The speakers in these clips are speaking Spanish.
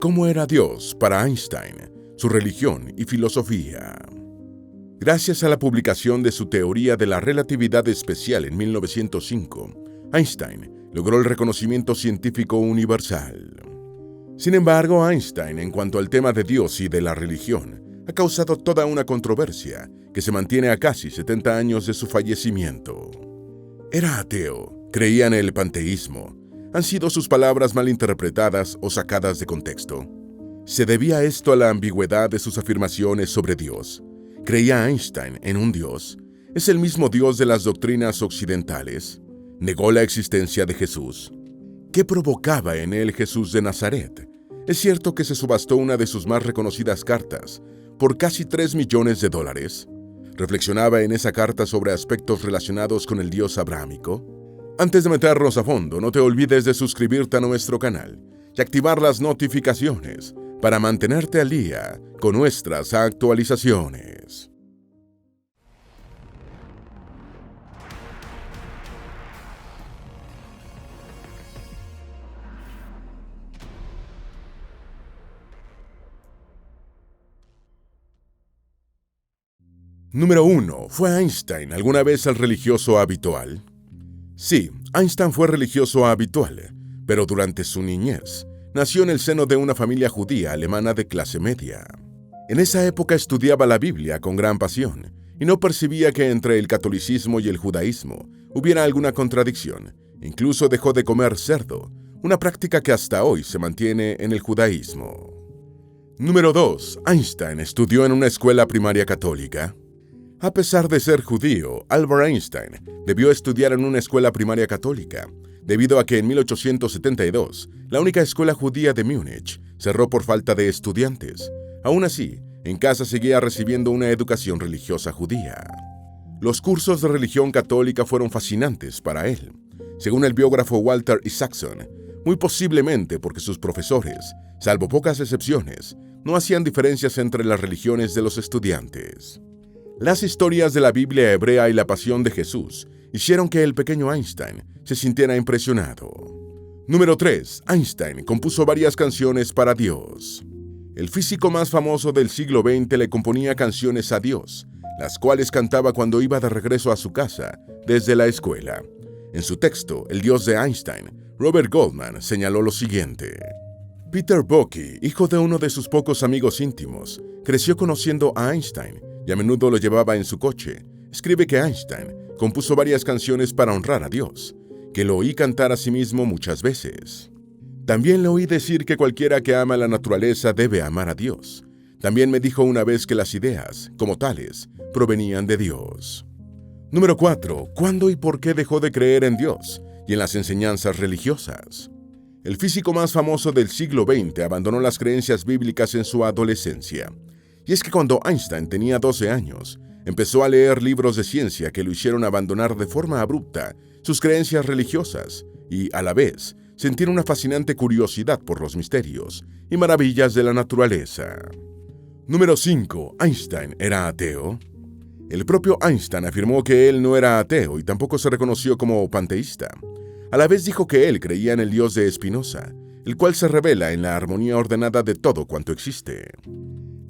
¿Cómo era Dios para Einstein, su religión y filosofía? Gracias a la publicación de su teoría de la relatividad especial en 1905, Einstein logró el reconocimiento científico universal. Sin embargo, Einstein, en cuanto al tema de Dios y de la religión, ha causado toda una controversia que se mantiene a casi 70 años de su fallecimiento. Era ateo, creía en el panteísmo. ¿Han sido sus palabras malinterpretadas o sacadas de contexto? ¿Se debía esto a la ambigüedad de sus afirmaciones sobre Dios? ¿Creía Einstein en un Dios? ¿Es el mismo Dios de las doctrinas occidentales? ¿Negó la existencia de Jesús? ¿Qué provocaba en él Jesús de Nazaret? Es cierto que se subastó una de sus más reconocidas cartas por casi $3 millones. ¿Reflexionaba en esa carta sobre aspectos relacionados con el Dios abrahámico? Antes de meternos a fondo, no te olvides de suscribirte a nuestro canal y activar las notificaciones para mantenerte al día con nuestras actualizaciones. Número 1. ¿Fue Einstein alguna vez el religioso habitual? Sí, Einstein fue religioso habitual, pero durante su niñez nació en el seno de una familia judía alemana de clase media. En esa época estudiaba la Biblia con gran pasión y no percibía que entre el catolicismo y el judaísmo hubiera alguna contradicción. Incluso dejó de comer cerdo, una práctica que hasta hoy se mantiene en el judaísmo. Número 2. Einstein estudió en una escuela primaria católica. A pesar de ser judío, Albert Einstein debió estudiar en una escuela primaria católica, debido a que en 1872 la única escuela judía de Múnich cerró por falta de estudiantes. Aún así, en casa seguía recibiendo una educación religiosa judía. Los cursos de religión católica fueron fascinantes para él, según el biógrafo Walter Isaacson, muy posiblemente porque sus profesores, salvo pocas excepciones, no hacían diferencias entre las religiones de los estudiantes. Las historias de la Biblia hebrea y la pasión de Jesús hicieron que el pequeño Einstein se sintiera impresionado. Número 3. Einstein compuso varias canciones para Dios. El físico más famoso del siglo XX le componía canciones a Dios, las cuales cantaba cuando iba de regreso a su casa desde la escuela. En su texto, El Dios de Einstein, Robert Goldman señaló lo siguiente: Peter Bocky, hijo de uno de sus pocos amigos íntimos, creció conociendo a Einstein y a menudo lo llevaba en su coche. Escribe que Einstein compuso varias canciones para honrar a Dios, que lo oí cantar a sí mismo muchas veces. También le oí decir que cualquiera que ama la naturaleza debe amar a Dios. También me dijo una vez que las ideas, como tales, provenían de Dios. Número 4. ¿Cuándo y por qué dejó de creer en Dios y en las enseñanzas religiosas? El físico más famoso del siglo XX abandonó las creencias bíblicas en su adolescencia. Y es que cuando Einstein tenía 12 años, empezó a leer libros de ciencia que lo hicieron abandonar de forma abrupta sus creencias religiosas y, a la vez, sentir una fascinante curiosidad por los misterios y maravillas de la naturaleza. Número 5. ¿Einstein era ateo? El propio Einstein afirmó que él no era ateo y tampoco se reconoció como panteísta. A la vez dijo que él creía en el Dios de Spinoza, el cual se revela en la armonía ordenada de todo cuanto existe.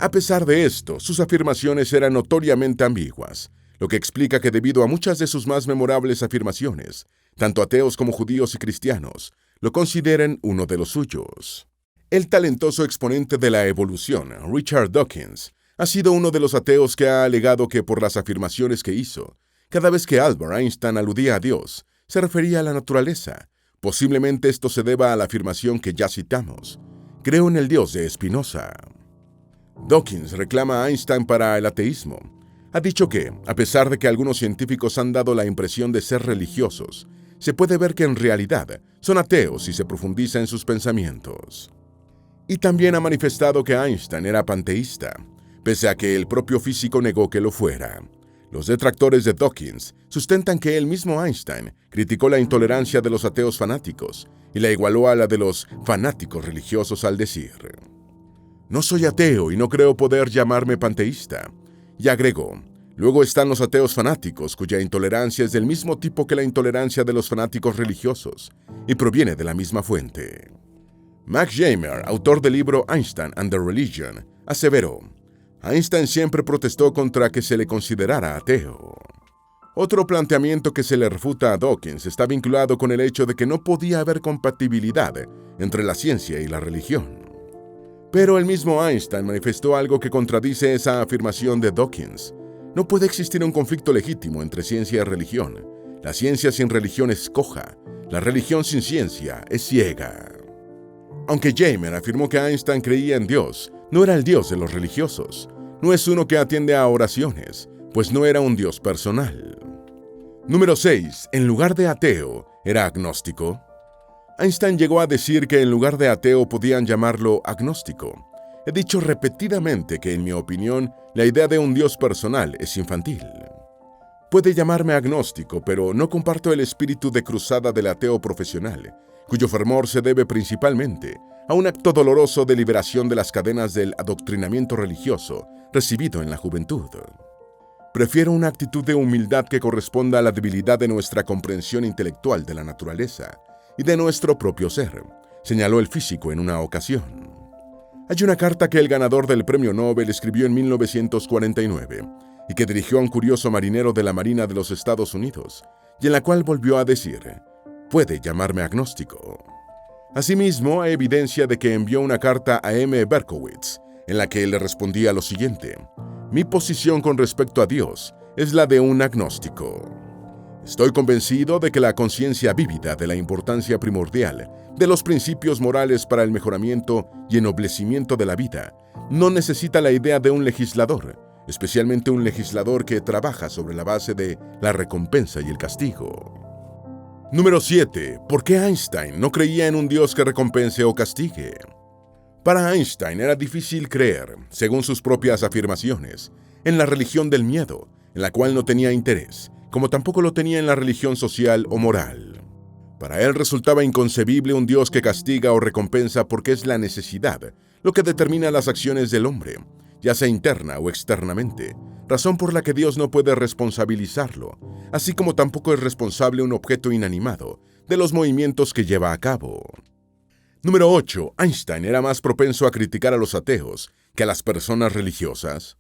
A pesar de esto, sus afirmaciones eran notoriamente ambiguas, lo que explica que debido a muchas de sus más memorables afirmaciones, tanto ateos como judíos y cristianos lo consideren uno de los suyos. El talentoso exponente de la evolución, Richard Dawkins, ha sido uno de los ateos que ha alegado que por las afirmaciones que hizo, cada vez que Albert Einstein aludía a Dios, se refería a la naturaleza. Posiblemente esto se deba a la afirmación que ya citamos: creo en el Dios de Spinoza. Dawkins reclama a Einstein para el ateísmo. Ha dicho que, a pesar de que algunos científicos han dado la impresión de ser religiosos, se puede ver que en realidad son ateos si se profundiza en sus pensamientos. Y también ha manifestado que Einstein era panteísta, pese a que el propio físico negó que lo fuera. Los detractores de Dawkins sustentan que el mismo Einstein criticó la intolerancia de los ateos fanáticos y la igualó a la de los fanáticos religiosos al decir: no soy ateo y no creo poder llamarme panteísta. Y agregó: luego están los ateos fanáticos, cuya intolerancia es del mismo tipo que la intolerancia de los fanáticos religiosos y proviene de la misma fuente. Max Jamer, autor del libro Einstein and the Religion, aseveró: Einstein siempre protestó contra que se le considerara ateo. Otro planteamiento que se le refuta a Dawkins está vinculado con el hecho de que no podía haber compatibilidad entre la ciencia y la religión. Pero el mismo Einstein manifestó algo que contradice esa afirmación de Dawkins. No puede existir un conflicto legítimo entre ciencia y religión. La ciencia sin religión es coja. La religión sin ciencia es ciega. Aunque Jamer afirmó que Einstein creía en Dios, no era el Dios de los religiosos. No es uno que atiende a oraciones, pues no era un Dios personal. Número 6. En lugar de ateo, ¿era agnóstico? Einstein llegó a decir que en lugar de ateo podían llamarlo agnóstico. He dicho repetidamente que, en mi opinión, la idea de un Dios personal es infantil. Puede llamarme agnóstico, pero no comparto el espíritu de cruzada del ateo profesional, cuyo fervor se debe principalmente a un acto doloroso de liberación de las cadenas del adoctrinamiento religioso recibido en la juventud. Prefiero una actitud de humildad que corresponda a la debilidad de nuestra comprensión intelectual de la naturaleza y de nuestro propio ser, señaló el físico en una ocasión. Hay una carta que el ganador del Premio Nobel escribió en 1949 y que dirigió a un curioso marinero de la Marina de los Estados Unidos, y en la cual volvió a decir: puede llamarme agnóstico. Asimismo, hay evidencia de que envió una carta a M. Berkowitz, en la que le respondía lo siguiente: mi posición con respecto a Dios es la de un agnóstico. Estoy convencido de que la conciencia vívida de la importancia primordial de los principios morales para el mejoramiento y ennoblecimiento de la vida no necesita la idea de un legislador, especialmente un legislador que trabaja sobre la base de la recompensa y el castigo. Número 7. ¿Por qué Einstein no creía en un Dios que recompense o castigue? Para Einstein era difícil creer, según sus propias afirmaciones, en la religión del miedo, en la cual no tenía interés, como tampoco lo tenía en la religión social o moral. Para él resultaba inconcebible un Dios que castiga o recompensa porque es la necesidad lo que determina las acciones del hombre, ya sea interna o externamente, razón por la que Dios no puede responsabilizarlo, así como tampoco es responsable un objeto inanimado de los movimientos que lleva a cabo. Número 8. Einstein era más propenso a criticar a los ateos que a las personas religiosas.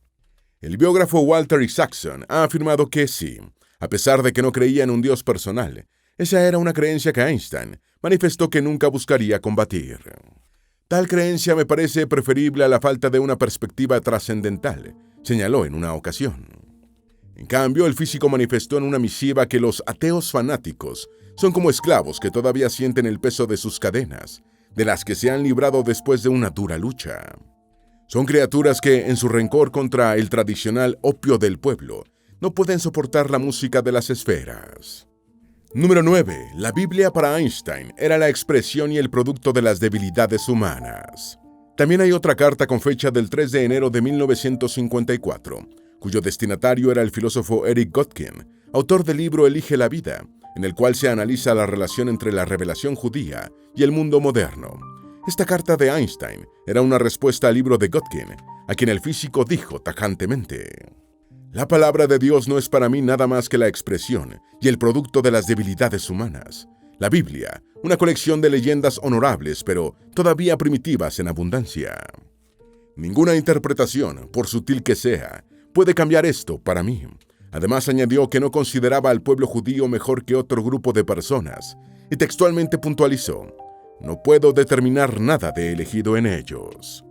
El biógrafo Walter Isaacson ha afirmado que sí, a pesar de que no creía en un Dios personal, esa era una creencia que Einstein manifestó que nunca buscaría combatir. Tal creencia me parece preferible a la falta de una perspectiva trascendental, señaló en una ocasión. En cambio, el físico manifestó en una misiva que los ateos fanáticos son como esclavos que todavía sienten el peso de sus cadenas, de las que se han librado después de una dura lucha. Son criaturas que, en su rencor contra el tradicional opio del pueblo, no pueden soportar la música de las esferas. Número 9. La Biblia para Einstein era la expresión y el producto de las debilidades humanas. También hay otra carta con fecha del 3 de enero de 1954, cuyo destinatario era el filósofo Eric Godkin, autor del libro Elige la vida, en el cual se analiza la relación entre la revelación judía y el mundo moderno. Esta carta de Einstein era una respuesta al libro de Godkin, a quien el físico dijo tajantemente: la palabra de Dios no es para mí nada más que la expresión y el producto de las debilidades humanas. La Biblia, una colección de leyendas honorables, pero todavía primitivas en abundancia. Ninguna interpretación, por sutil que sea, puede cambiar esto para mí. Además, añadió que no consideraba al pueblo judío mejor que otro grupo de personas, y textualmente puntualizó: no puedo determinar nada de elegido en ellos.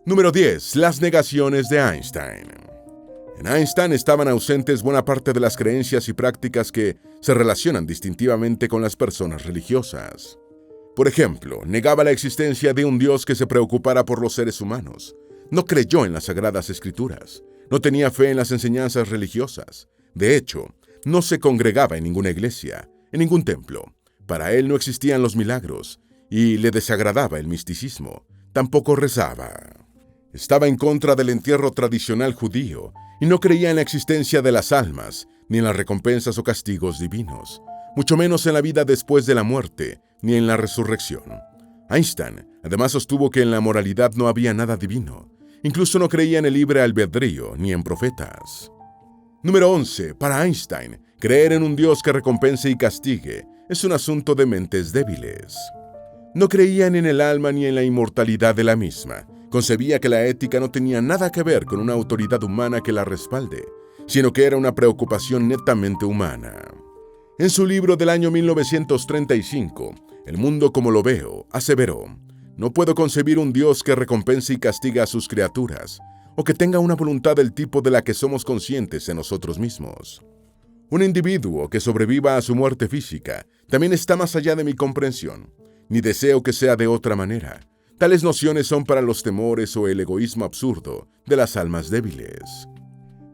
Número 10. Las negaciones de Einstein. En Einstein estaban ausentes buena parte de las creencias y prácticas que se relacionan distintivamente con las personas religiosas. Por ejemplo, negaba la existencia de un Dios que se preocupara por los seres humanos. No creyó en las Sagradas Escrituras. No tenía fe en las enseñanzas religiosas. De hecho, no se congregaba en ninguna iglesia, en ningún templo. Para él no existían los milagros, y le desagradaba el misticismo. Tampoco rezaba. Estaba en contra del entierro tradicional judío, y no creía en la existencia de las almas, ni en las recompensas o castigos divinos, mucho menos en la vida después de la muerte, ni en la resurrección. Einstein, además, sostuvo que en la moralidad no había nada divino. Incluso no creía en el libre albedrío, ni en profetas. Número 11. Para Einstein, creer en un Dios que recompense y castigue es un asunto de mentes débiles. No creía ni en el alma ni en la inmortalidad de la misma. Concebía que la ética no tenía nada que ver con una autoridad humana que la respalde, sino que era una preocupación netamente humana. En su libro del año 1935, El mundo como lo veo, aseveró: no puedo concebir un Dios que recompense y castiga a sus criaturas, o que tenga una voluntad del tipo de la que somos conscientes en nosotros mismos. Un individuo que sobreviva a su muerte física también está más allá de mi comprensión, ni deseo que sea de otra manera. Tales nociones son para los temores o el egoísmo absurdo de las almas débiles.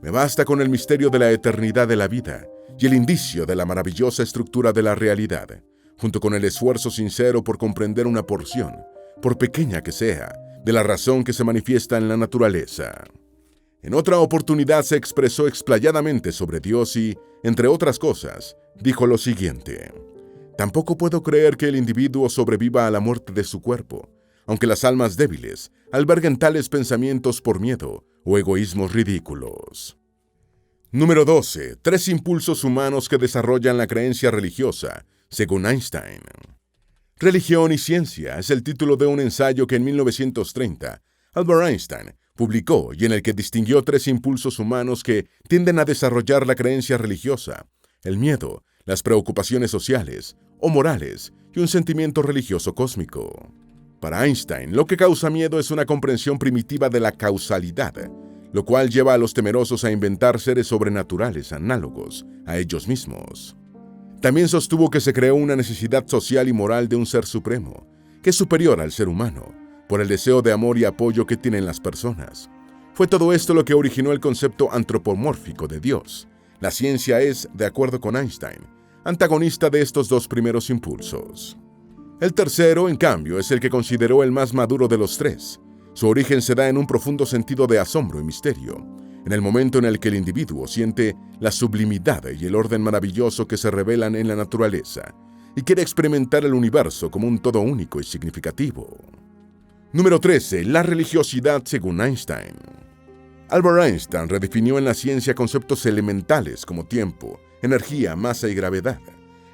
Me basta con el misterio de la eternidad de la vida y el indicio de la maravillosa estructura de la realidad, junto con el esfuerzo sincero por comprender una porción, por pequeña que sea, de la razón que se manifiesta en la naturaleza. En otra oportunidad se expresó explayadamente sobre Dios y, entre otras cosas, dijo lo siguiente: tampoco puedo creer que el individuo sobreviva a la muerte de su cuerpo, aunque las almas débiles alberguen tales pensamientos por miedo o egoísmos ridículos. Número 12. 3 impulsos humanos que desarrollan la creencia religiosa, según Einstein. Religión y ciencia es el título de un ensayo que en 1930 Albert Einstein publicó y en el que distinguió 3 impulsos humanos que tienden a desarrollar la creencia religiosa: el miedo, las preocupaciones sociales o morales y un sentimiento religioso cósmico. Para Einstein, lo que causa miedo es una comprensión primitiva de la causalidad, lo cual lleva a los temerosos a inventar seres sobrenaturales análogos a ellos mismos. También sostuvo que se creó una necesidad social y moral de un ser supremo, que es superior al ser humano, por el deseo de amor y apoyo que tienen las personas. Fue todo esto lo que originó el concepto antropomórfico de Dios. La ciencia es, de acuerdo con Einstein, antagonista de estos 2 primeros impulsos. El tercero, en cambio, es el que consideró el más maduro de los 3. Su origen se da en un profundo sentido de asombro y misterio, en el momento en el que el individuo siente la sublimidad y el orden maravilloso que se revelan en la naturaleza, y quiere experimentar el universo como un todo único y significativo. Número 13. La religiosidad según Einstein. Albert Einstein redefinió en la ciencia conceptos elementales como tiempo, energía, masa y gravedad,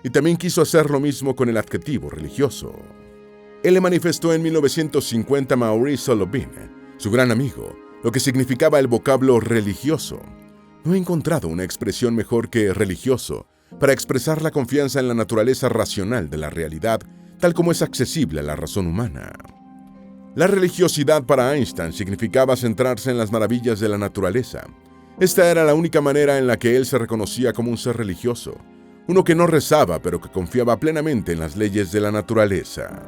y también quiso hacer lo mismo con el adjetivo religioso. Él le manifestó en 1950 a Maurice Solovin, su gran amigo, lo que significaba el vocablo religioso. No he encontrado una expresión mejor que religioso para expresar la confianza en la naturaleza racional de la realidad, tal como es accesible a la razón humana. La religiosidad para Einstein significaba centrarse en las maravillas de la naturaleza. Esta era la única manera en la que él se reconocía como un ser religioso, uno que no rezaba pero que confiaba plenamente en las leyes de la naturaleza.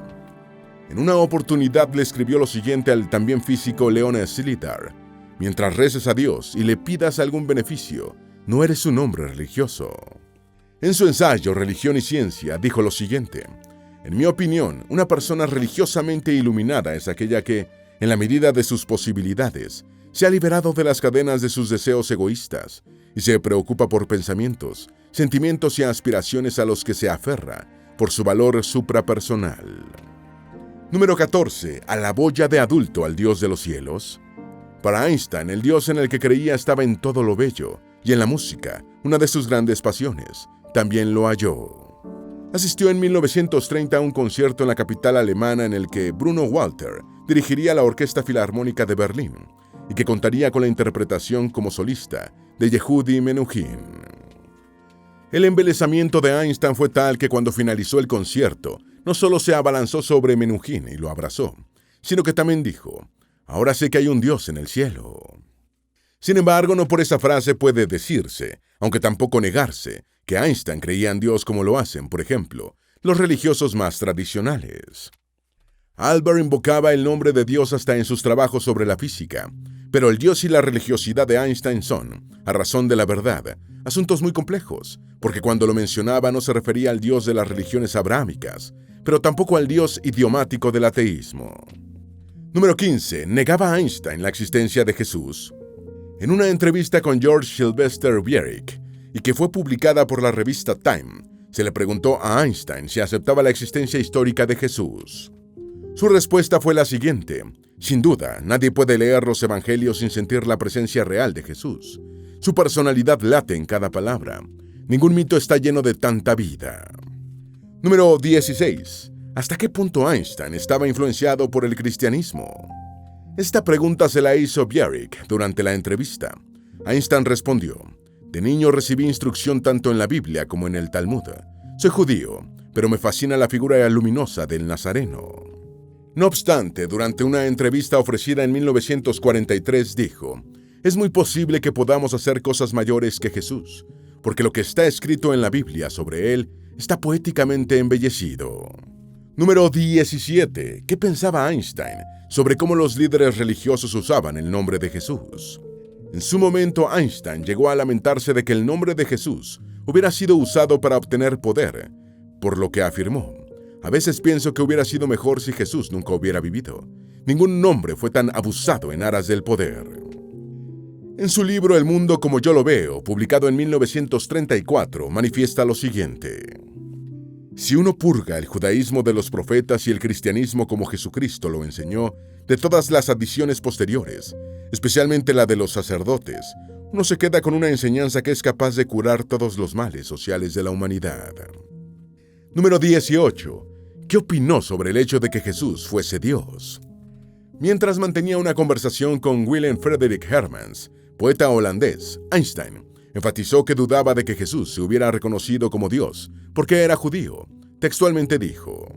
En una oportunidad le escribió lo siguiente al también físico Leonid Slidar: mientras reces a Dios y le pidas algún beneficio, no eres un hombre religioso. En su ensayo Religión y Ciencia dijo lo siguiente: en mi opinión, una persona religiosamente iluminada es aquella que, en la medida de sus posibilidades, se ha liberado de las cadenas de sus deseos egoístas y se preocupa por pensamientos, sentimientos y aspiraciones a los que se aferra por su valor suprapersonal. Número 14. ¿A la boya de adulto al Dios de los cielos? Para Einstein, el Dios en el que creía estaba en todo lo bello, y en la música, una de sus grandes pasiones, también lo halló. Asistió en 1930 a un concierto en la capital alemana en el que Bruno Walter dirigiría la Orquesta Filarmónica de Berlín y que contaría con la interpretación como solista de Yehudi Menuhin. El embelesamiento de Einstein fue tal que cuando finalizó el concierto, no solo se abalanzó sobre Menuhin y lo abrazó, sino que también dijo: ahora sé que hay un Dios en el cielo. Sin embargo, no por esa frase puede decirse, aunque tampoco negarse, que Einstein creía en Dios como lo hacen, por ejemplo, los religiosos más tradicionales. Albert invocaba el nombre de Dios hasta en sus trabajos sobre la física, pero el Dios y la religiosidad de Einstein son, a razón de la verdad, asuntos muy complejos, porque cuando lo mencionaba no se refería al Dios de las religiones abrahámicas, pero tampoco al Dios idiomático del ateísmo. Número 15. ¿Negaba a Einstein la existencia de Jesús? En una entrevista con George Sylvester Bierich, y que fue publicada por la revista Time, se le preguntó a Einstein si aceptaba la existencia histórica de Jesús. Su respuesta fue la siguiente: sin duda, nadie puede leer los evangelios sin sentir la presencia real de Jesús. Su personalidad late en cada palabra. Ningún mito está lleno de tanta vida. Número 16. ¿Hasta qué punto Einstein estaba influenciado por el cristianismo? Esta pregunta se la hizo Bierich durante la entrevista. Einstein respondió: de niño recibí instrucción tanto en la Biblia como en el Talmud. Soy judío, pero me fascina la figura luminosa del Nazareno. No obstante, durante una entrevista ofrecida en 1943 dijo: es muy posible que podamos hacer cosas mayores que Jesús, porque lo que está escrito en la Biblia sobre él está poéticamente embellecido. Número 17. ¿Qué pensaba Einstein sobre cómo los líderes religiosos usaban el nombre de Jesús? En su momento, Einstein llegó a lamentarse de que el nombre de Jesús hubiera sido usado para obtener poder, por lo que afirmó: a veces pienso que hubiera sido mejor si Jesús nunca hubiera vivido. Ningún nombre fue tan abusado en aras del poder. En su libro El mundo como yo lo veo, publicado en 1934, manifiesta lo siguiente: si uno purga el judaísmo de los profetas y el cristianismo como Jesucristo lo enseñó, de todas las adiciones posteriores, especialmente la de los sacerdotes, uno se queda con una enseñanza que es capaz de curar todos los males sociales de la humanidad. Número 18. ¿Qué opinó sobre el hecho de que Jesús fuese Dios? Mientras mantenía una conversación con Willem Frederik Hermans, poeta holandés, Einstein enfatizó que dudaba de que Jesús se hubiera reconocido como Dios porque era judío. Textualmente dijo: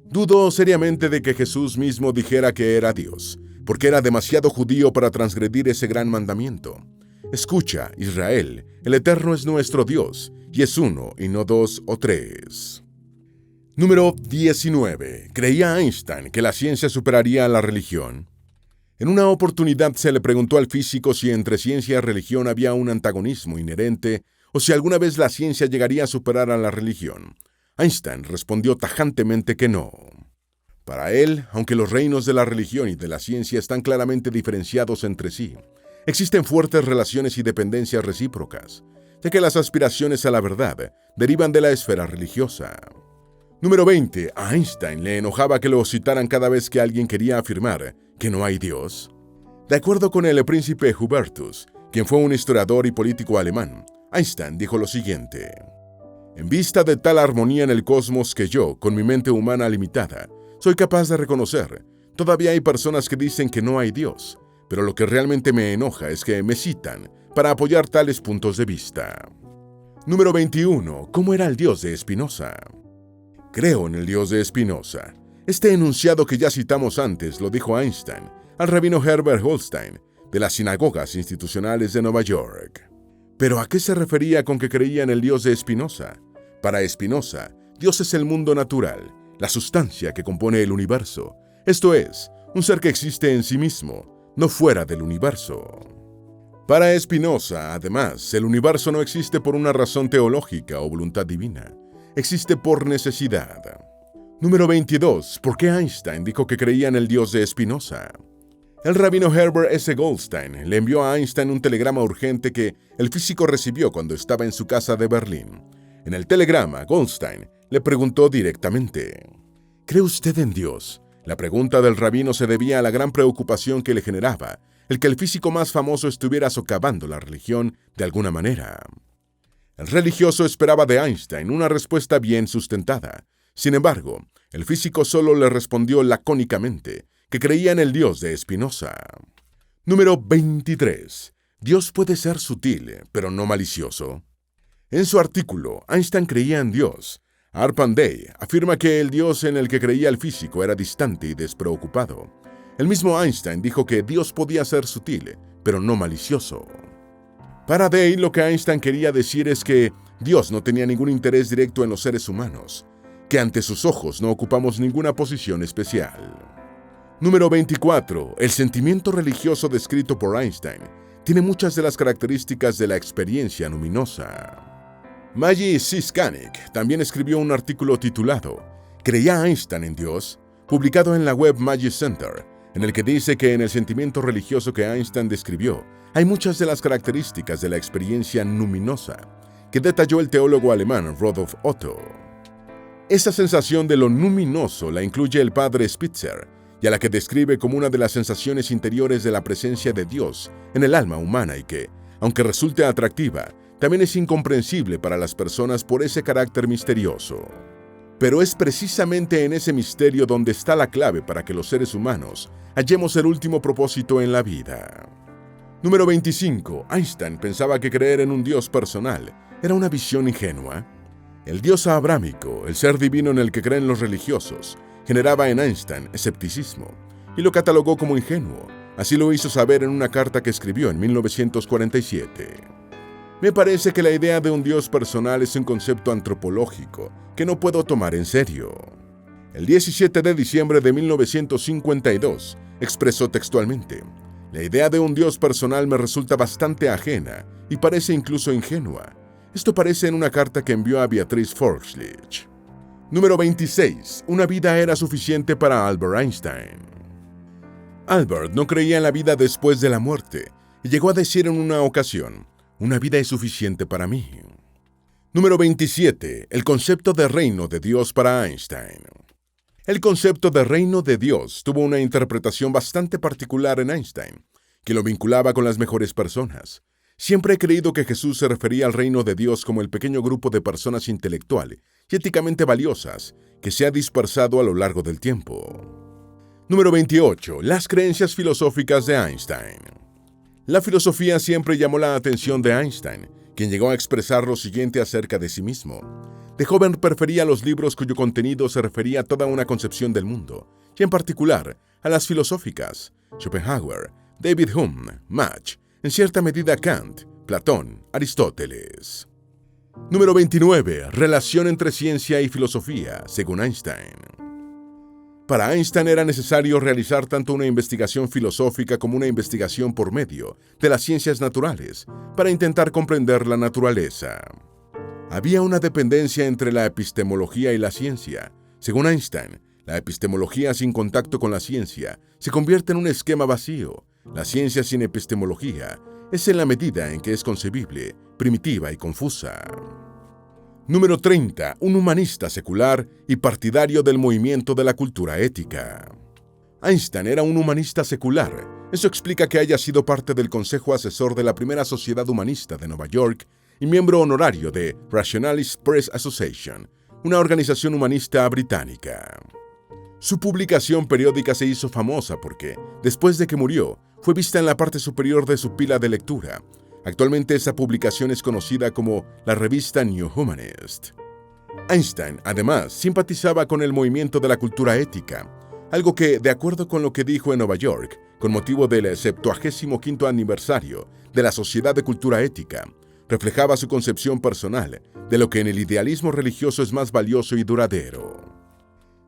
dudo seriamente de que Jesús mismo dijera que era Dios, porque era demasiado judío para transgredir ese gran mandamiento. Escucha, Israel, el Eterno es nuestro Dios, y es uno y no dos o tres. Número 19. ¿Creía Einstein que la ciencia superaría a la religión? En una oportunidad se le preguntó al físico si entre ciencia y religión había un antagonismo inherente o si alguna vez la ciencia llegaría a superar a la religión. Einstein respondió tajantemente que no. Para él, aunque los reinos de la religión y de la ciencia están claramente diferenciados entre sí, existen fuertes relaciones y dependencias recíprocas, ya que las aspiraciones a la verdad derivan de la esfera religiosa. Número 20. A Einstein le enojaba que lo citaran cada vez que alguien quería afirmar que no hay Dios. De acuerdo con el príncipe Hubertus, quien fue un historiador y político alemán, Einstein dijo lo siguiente: en vista de tal armonía en el cosmos que yo, con mi mente humana limitada, soy capaz de reconocer, todavía hay personas que dicen que no hay Dios, pero lo que realmente me enoja es que me citan para apoyar tales puntos de vista. Número 21. ¿Cómo era el Dios de Spinoza? Creo en el Dios de Spinoza. Este enunciado que ya citamos antes lo dijo Einstein al rabino Herbert Holstein de las sinagogas institucionales de Nueva York. ¿Pero a qué se refería con que creía en el Dios de Spinoza? Para Spinoza, Dios es el mundo natural, la sustancia que compone el universo, esto es, un ser que existe en sí mismo, no fuera del universo. Para Spinoza, además, el universo no existe por una razón teológica o voluntad divina, existe por necesidad. Número 22. ¿Por qué Einstein dijo que creía en el Dios de Spinoza? El rabino Herbert S. Goldstein le envió a Einstein un telegrama urgente que el físico recibió cuando estaba en su casa de Berlín. En el telegrama, Goldstein le preguntó directamente: ¿cree usted en Dios? La pregunta del rabino se debía a la gran preocupación que le generaba el que el físico más famoso estuviera socavando la religión de alguna manera. El religioso esperaba de Einstein una respuesta bien sustentada. Sin embargo, el físico solo le respondió lacónicamente que creía en el Dios de Spinoza. Número 23. Dios puede ser sutil, pero no malicioso. En su artículo, Einstein creía en Dios. Arpan Day afirma que el Dios en el que creía el físico era distante y despreocupado. El mismo Einstein dijo que Dios podía ser sutil, pero no malicioso. Para Day, lo que Einstein quería decir es que Dios no tenía ningún interés directo en los seres humanos, que ante sus ojos no ocupamos ninguna posición especial. Número 24. El sentimiento religioso descrito por Einstein tiene muchas de las características de la experiencia luminosa. Maggie Siskanik también escribió un artículo titulado ¿Creía Einstein en Dios?, publicado en la web Maggie Center, en el que dice que en el sentimiento religioso que Einstein describió hay muchas de las características de la experiencia luminosa que detalló el teólogo alemán Rudolf Otto. Esa sensación de lo luminoso la incluye el padre Spitzer, y a la que describe como una de las sensaciones interiores de la presencia de Dios en el alma humana y que, aunque resulte atractiva, también es incomprensible para las personas por ese carácter misterioso. Pero es precisamente en ese misterio donde está la clave para que los seres humanos hallemos el último propósito en la vida. Número 25. Einstein pensaba que creer en un Dios personal era una visión ingenua. El Dios abrámico, el ser divino en el que creen los religiosos, generaba en Einstein escepticismo y lo catalogó como ingenuo. Así lo hizo saber en una carta que escribió en 1947. Me parece que la idea de un Dios personal es un concepto antropológico que no puedo tomar en serio. El 17 de diciembre de 1952 expresó textualmente: la idea de un Dios personal me resulta bastante ajena y parece incluso ingenua. Esto parece en una carta que envió a Beatrice Forschlich. Número 26. Una vida era suficiente para Albert Einstein. Albert no creía en la vida después de la muerte y llegó a decir en una ocasión: una vida es suficiente para mí. Número 27. El concepto de reino de Dios para Einstein. El concepto de reino de Dios tuvo una interpretación bastante particular en Einstein, que lo vinculaba con las mejores personas. Siempre he creído que Jesús se refería al reino de Dios como el pequeño grupo de personas intelectual y éticamente valiosas que se ha dispersado a lo largo del tiempo. Número 28. Las creencias filosóficas de Einstein. La filosofía siempre llamó la atención de Einstein, quien llegó a expresar lo siguiente acerca de sí mismo. De joven prefería los libros cuyo contenido se refería a toda una concepción del mundo, y en particular a las filosóficas: Schopenhauer, David Hume, Mach, en cierta medida Kant, Platón, Aristóteles. Número 29. Relación entre ciencia y filosofía, según Einstein. Para Einstein era necesario realizar tanto una investigación filosófica como una investigación por medio de las ciencias naturales para intentar comprender la naturaleza. Había una dependencia entre la epistemología y la ciencia. Según Einstein, la epistemología sin contacto con la ciencia se convierte en un esquema vacío. La ciencia sin epistemología es en la medida en que es concebible, primitiva y confusa. Número 30. Un humanista secular y partidario del movimiento de la cultura ética. Einstein era un humanista secular. Eso explica que haya sido parte del consejo asesor de la primera Sociedad Humanista de Nueva York y miembro honorario de Rationalist Press Association, una organización humanista británica. Su publicación periódica se hizo famosa porque, después de que murió, fue vista en la parte superior de su pila de lectura. Actualmente esa publicación es conocida como la revista New Humanist. Einstein, además, simpatizaba con el movimiento de la cultura ética, algo que, de acuerdo con lo que dijo en Nueva York, con motivo del 75º aniversario de la Sociedad de Cultura Ética, reflejaba su concepción personal de lo que en el idealismo religioso es más valioso y duradero.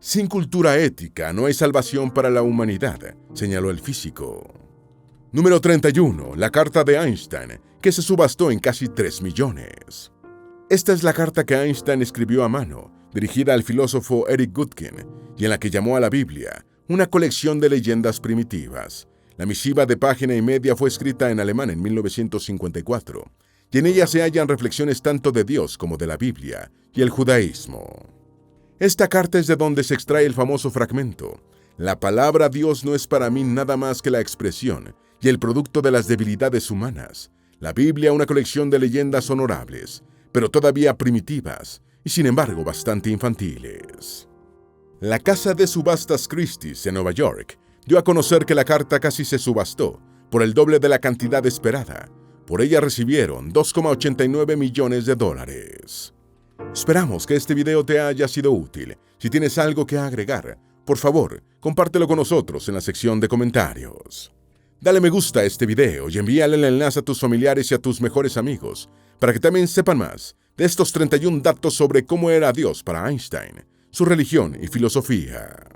Sin cultura ética no hay salvación para la humanidad, señaló el físico. Número 31. La carta de Einstein, que se subastó en casi 3 millones. Esta es la carta que Einstein escribió a mano, dirigida al filósofo Eric Goodkin, y en la que llamó a la Biblia una colección de leyendas primitivas. La misiva de página y media fue escrita en alemán en 1954, y en ella se hallan reflexiones tanto de Dios como de la Biblia y el judaísmo. Esta carta es de donde se extrae el famoso fragmento: la palabra Dios no es para mí nada más que la expresión y el producto de las debilidades humanas. La Biblia, una colección de leyendas honorables, pero todavía primitivas y sin embargo bastante infantiles. La casa de subastas Christie's en Nueva York dio a conocer que la carta casi se subastó por el doble de la cantidad esperada. Por ella recibieron $2,89 millones. Esperamos que este video te haya sido útil. Si tienes algo que agregar, por favor, compártelo con nosotros en la sección de comentarios. Dale me gusta a este video y envíale el enlace a tus familiares y a tus mejores amigos para que también sepan más de estos 31 datos sobre cómo era Dios para Einstein, su religión y filosofía.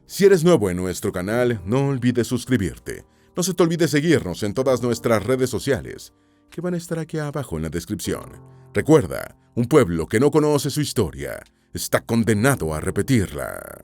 Si eres nuevo en nuestro canal, no olvides suscribirte. No se te olvide seguirnos en todas nuestras redes sociales, que van a estar aquí abajo en la descripción. Recuerda, un pueblo que no conoce su historia está condenado a repetirla.